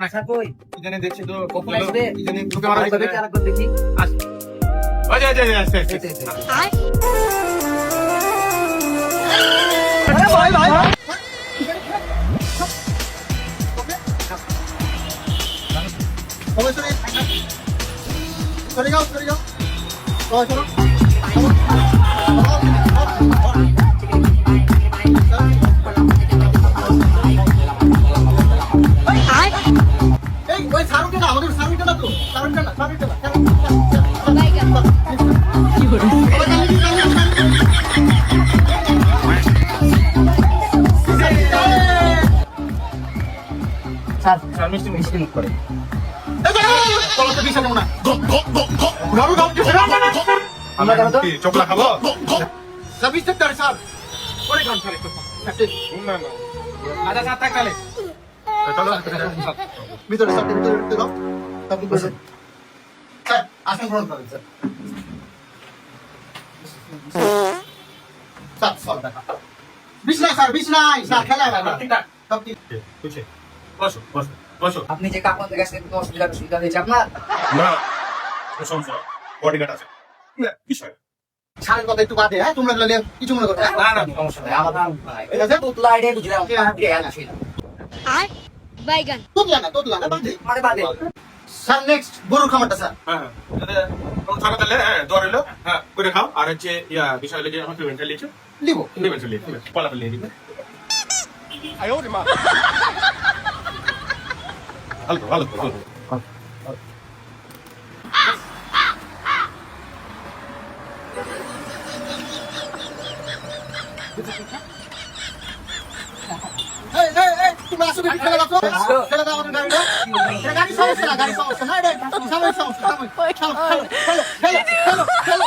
আচ্ছা কই এখানে দেখছি তো কখন আসবে? এখানে ঢুকে মারা আরেকবার দেখি, আরেকবার দেখি। আচ্ছা আচ্ছা আচ্ছা এই তো, এই তো। সরে যাও সরে যাও সরো এই ওই সারুটা না আমাদের সারুটা না তো সারুটা না স্যার স্যার মিষ্টি মিষ্টি মুখ করে। কলটা দিছ না আমরা কেন তো? কি চকলা খাবো সার্ভিস সেক্টর স্যার ওরে গান খালি না না আচ্ছা স্যার তাক তাহলে চলো ভিতরে স্যার ভিতরে দাও তারপর বসে স্যার আসন গ্রহণ করেন স্যার স্যার স্যার বিছনা স্যার খেলা হবে ঠিকঠাক সব ঠিক বুঝছে বসো বসো বসো আপনি যে কাপড় দেখে আসলে কোনো অসুবিধা হয়েছে আপনার? না প্রশংসা বডিগার্ড আছে বিষয় ছাড়ের কথা একটু বাদে হ্যাঁ তোমরা গেলে কিছু মনে করো না না সমস্যা নাই, আমার নাম ভাই। ঠিক আছে? তোতলা আইডিয়া বুঝলাম, আইডিয়া ছিল। বাইগান তোতলা না মানে বাদে। স্যার নেক্সট গরুর খামারটা স্যার হ্যাঁ থাকা তাহলে হ্যাঁ দর হলো হ্যাঁ করে খাও আর হচ্ছে ইয়া বিষয় হলো যে আমার পেমেন্টটা লিখছো লিবো পেমেন্ট লিখে পলা পেলে দিবে ভালো ভালো ভালো এই তুমি আসো দেখি ফেলে দাও ফেলে দাও আমাদের গাড়িটা এটা গাড়ি সমস্যা না গাড়ি সমস্যা না এটা সমস্যা ফেলো